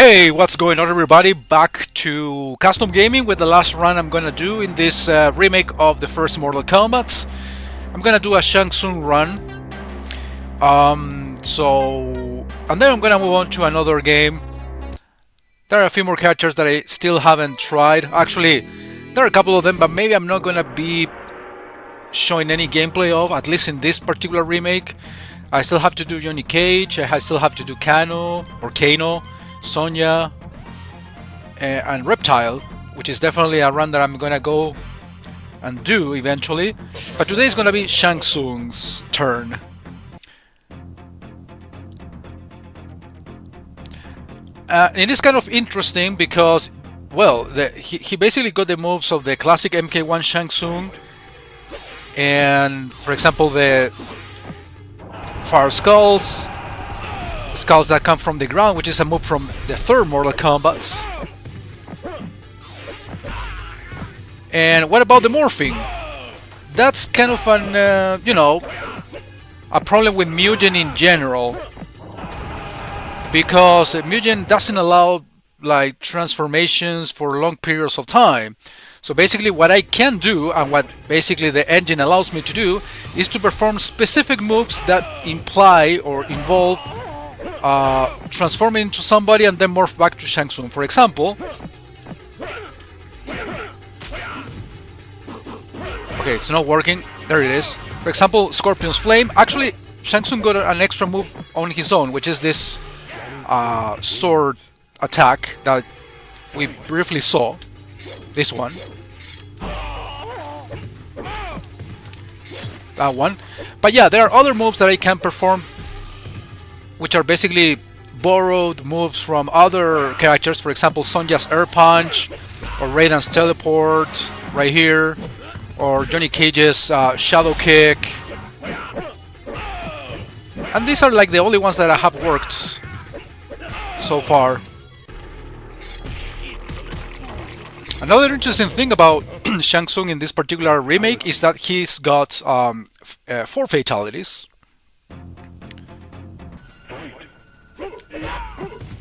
Hey, what's going on everybody? Back to custom gaming with the last run I'm gonna do in this remake of the first Mortal Kombat. I'm gonna do a Shang Tsung run. And then I'm gonna move on to another game. There are a few more characters that I still haven't tried. Actually, there are a couple of them, but maybe I'm not gonna be showing any gameplay of, at least in this particular remake. I still have to do Johnny Cage, I still have to do Kano, Sonya, and Reptile, which is definitely a run that I'm gonna go and do eventually. But today is gonna be Shang Tsung's turn. It is kind of interesting because, well, he basically got the moves of the classic MK1 Shang Tsung, and for example the fire skulls that come from the ground, which is a move from the third Mortal Kombat. And what about the morphing? That's kind of an, a problem with Mugen in general, because Mugen doesn't allow like transformations for long periods of time. So basically what I can do, and what basically the engine allows me to do, is to perform specific moves that imply or involve transforming into somebody and then morph back to Shang Tsung. For example, okay, it's not working. There it is. For example, Scorpion's Flame. Actually, Shang Tsung got an extra move on his own, which is this sword attack that we briefly saw. This one. That one. But yeah, there are other moves that I can perform, which are basically borrowed moves from other characters. For example, Sonya's Air Punch, or Raiden's Teleport, right here, or Johnny Cage's Shadow Kick. And these are like the only ones that I have worked so far. Another interesting thing about Shang Tsung in this particular remake is that he's got 4 fatalities.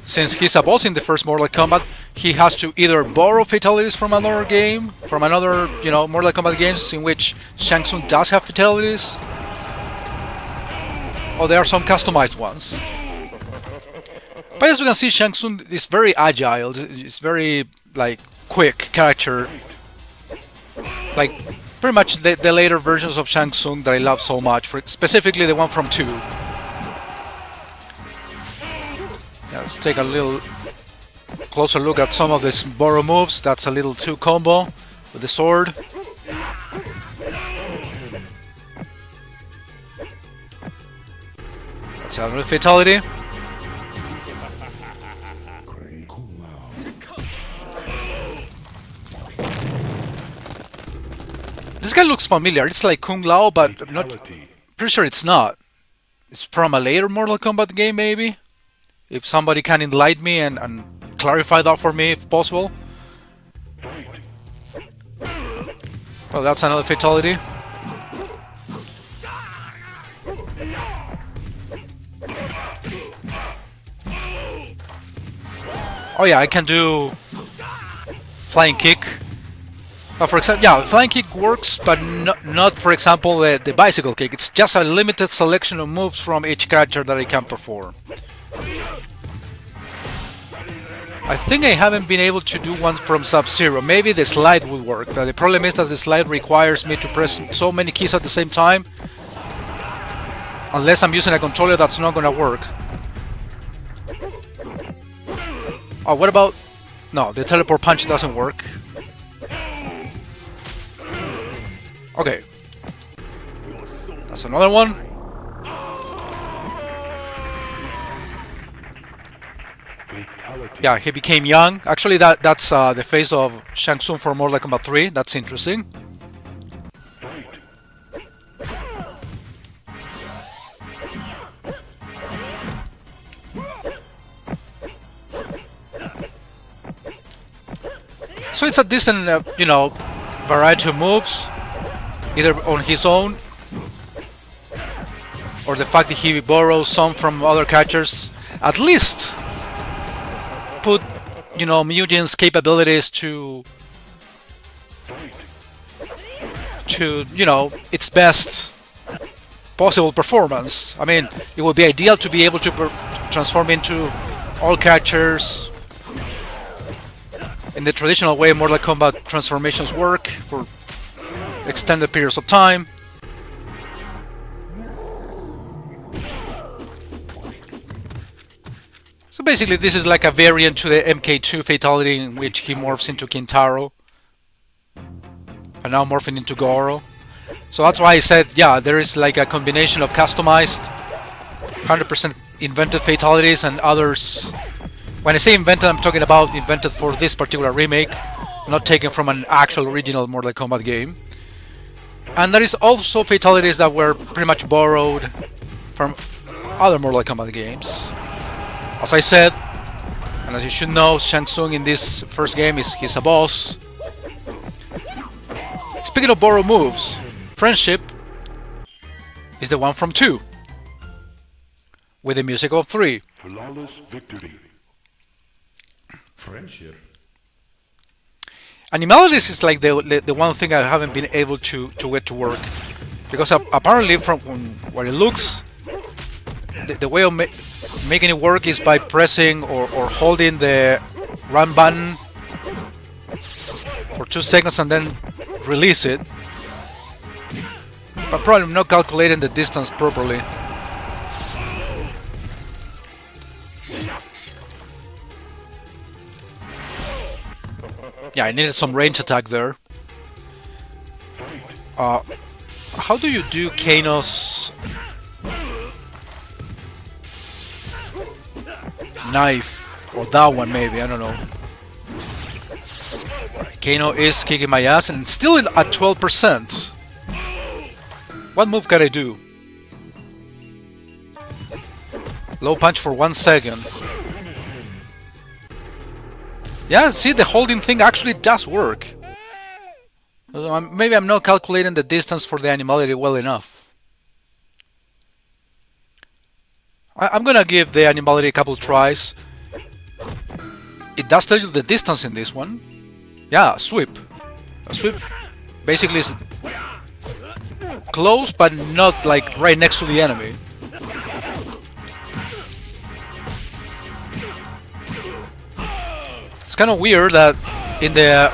Since he's a boss in the first Mortal Kombat, he has to either borrow fatalities from another game, from another, Mortal Kombat games in which Shang Tsung does have fatalities, or there are some customized ones. But as you can see, Shang Tsung is very agile. It's very quick character, like pretty much the later versions of Shang Tsung that I love so much, specifically the one from 2. Yeah, let's take a little closer look at some of these borrow moves. That's a little 2 combo with the sword. That's another fatality. This guy looks familiar. It's like Kung Lao, but I'm not pretty sure it's not. It's from a later Mortal Kombat game, maybe? If somebody can enlighten me and clarify that for me, if possible. Well, that's another fatality. Oh yeah, I can do flying kick. For example, yeah, flying kick works, but not for example, the bicycle kick. It's just a limited selection of moves from each character that I can perform. I think I haven't been able to do one from Sub-Zero. Maybe the slide would work, but the problem is that the slide requires me to press so many keys at the same time. Unless I'm using a controller, that's not gonna work. Oh, what about... No, the teleport punch doesn't work. Okay. That's another one. Yeah, he became young. Actually, that's the face of Shang Tsung for Mortal Kombat 3. That's interesting. So it's a decent, variety of moves, either on his own, or the fact that he borrows some from other characters. At least put, Mugen's capabilities to its best possible performance. I mean, it would be ideal to be able to transform into all characters in the traditional way Mortal Kombat transformations work for extended periods of time. So basically this is like a variant to the MK2 Fatality in which he morphs into Kintaro and now morphing into Goro. So that's why I said, yeah, there is like a combination of customized 100% invented fatalities and others. When I say invented, I'm talking about invented for this particular remake, not taken from an actual original Mortal Kombat game. And there is also fatalities that were pretty much borrowed from other Mortal Kombat games. As I said, and as you should know, Shang Tsung in this first game he's a boss. Speaking of borrowed moves, Friendship is the one from 2, with the music of 3. Flawless victory. Friendship. Animalities is like the one thing I haven't been able to get to work, because apparently from what it looks, the way of making it work is by pressing or holding the run button for 2 seconds and then release it. But probably not calculating the distance properly. Yeah, I needed some range attack there. How do you do Kano's knife? Or that one maybe, I don't know. Kano is kicking my ass and still at 12%. What move can I do? Low punch for 1 second. Yeah, see, the holding thing actually does work. Maybe I'm not calculating the distance for the animality well enough. I'm gonna give the animality a couple tries. It does tell you the distance in this one. Yeah, sweep. A sweep basically is close, but not like right next to the enemy. It's kind of weird that in the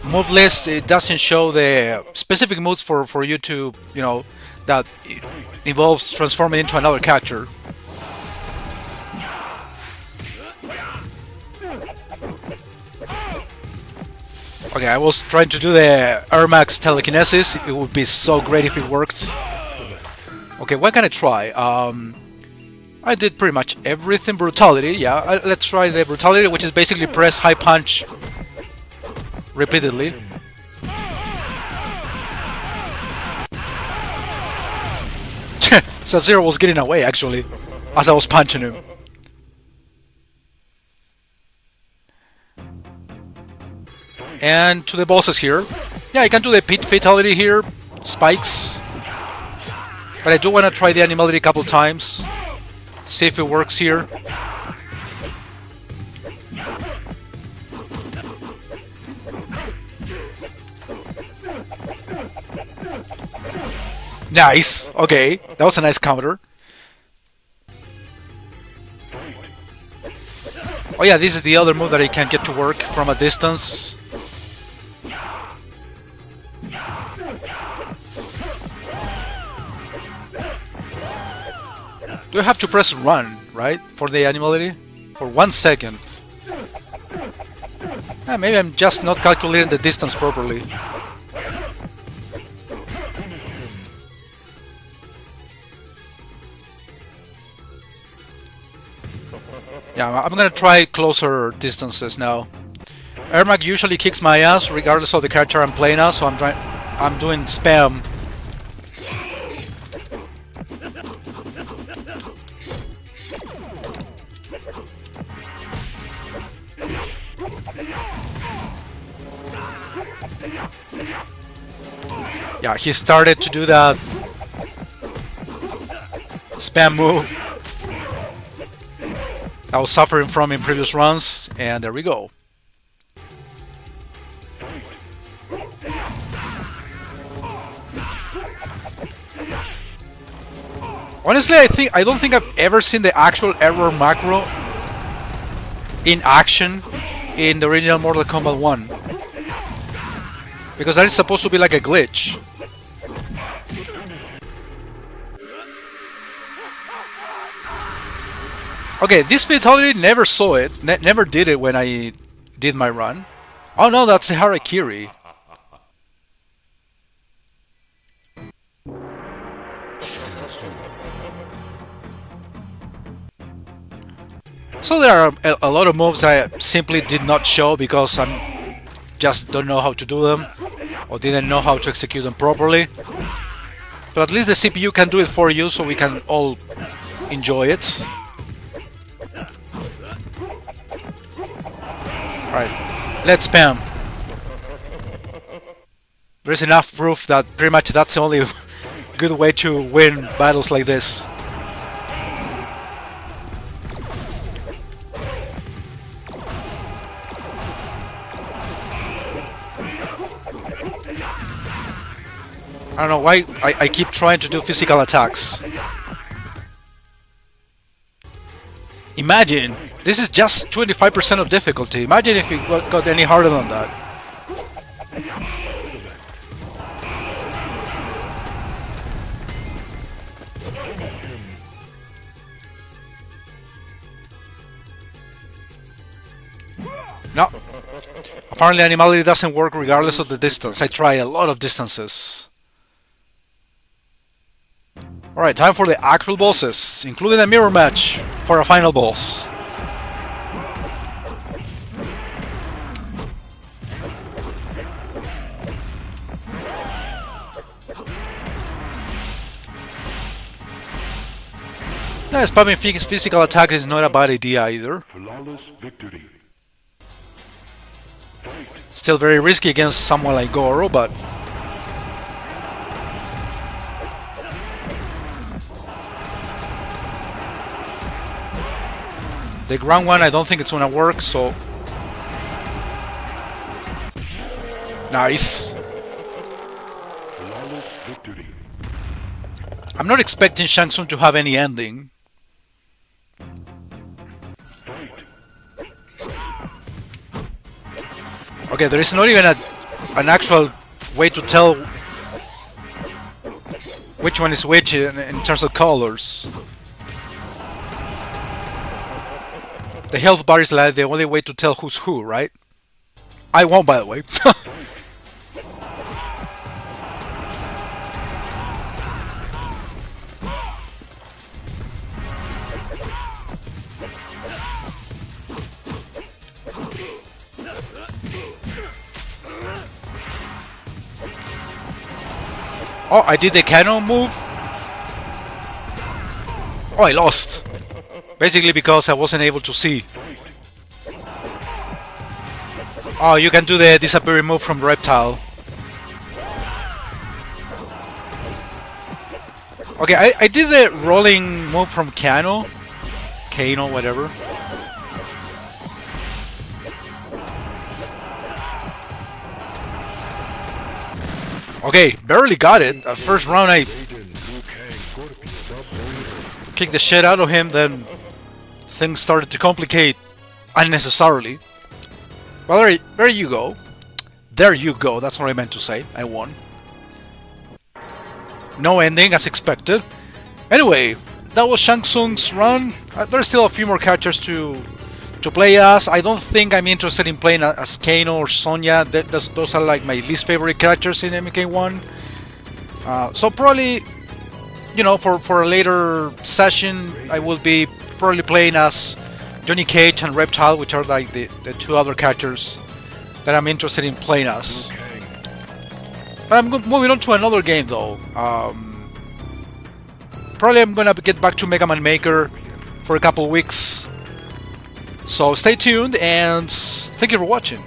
move list it doesn't show the specific moves for you to, that involves transforming into another character. Okay, I was trying to do the Air Max telekinesis. It would be so great if it worked. Okay, what can I try? I did pretty much everything. Brutality, yeah. Let's try the brutality, which is basically press high punch repeatedly. Sub-Zero was getting away actually as I was punching him. And to the bosses here. Yeah, I can do the pit fatality here, spikes. But I do want to try the animality a couple times. See if it works here. Nice. Okay, that was a nice counter. Oh yeah, this is the other move that I can get to work from a distance. Do I have to press run, right, for the animality? For 1 second. Maybe I'm just not calculating the distance properly. Yeah, I'm gonna try closer distances now. Ermac usually kicks my ass regardless of the character I'm playing as, so I'm doing spam. Yeah, he started to do that spam move. I was suffering from in previous runs, and there we go. Honestly, I don't think I've ever seen the actual error macro in action in the original Mortal Kombat 1. Because that is supposed to be like a glitch. Okay, this fatality never saw it, never did it when I did my run. Oh no, that's a Harakiri. So there are a lot of moves I simply did not show because I just don't know how to do them or didn't know how to execute them properly. But at least the CPU can do it for you, so we can all enjoy it. Alright, let's spam. There's enough proof that pretty much that's the only good way to win battles like this. I don't know why I keep trying to do physical attacks. Imagine, this is just 25% of difficulty. Imagine if it got any harder than that. No. Apparently animality doesn't work regardless of the distance. I try a lot of distances. Alright, time for the actual bosses, including a mirror match for a final boss. Yeah, spamming physical attack is not a bad idea either. Flawless victory. Still very risky against someone like Goro, but the ground one, I don't think it's gonna work, so... Nice! Flawless victory. I'm not expecting Shang to have any ending. Okay, there is not even an actual way to tell which one is which in terms of colors. The health bar is like the only way to tell who's who, right? I won, by the way. Oh, I did the cannon move. Oh, I lost. Basically because I wasn't able to see. Oh, you can do the disappearing move from Reptile. Okay, I did the rolling move from Kano, whatever. Okay, barely got it. First round I kicked the shit out of him, then things started to complicate unnecessarily. Well, there you go. There you go, that's what I meant to say. I won. No ending, as expected. Anyway, that was Shang Tsung's run. There's still a few more characters to play as. I don't think I'm interested in playing as Kano or Sonya. Those are like my least favorite characters in MK1. So probably, you know, for a later session, I will be probably playing as Johnny Cage and Reptile, which are like the two other characters that I'm interested in playing as. But I'm moving on to another game though. Probably I'm gonna get back to Mega Man Maker for a couple weeks. So stay tuned and thank you for watching.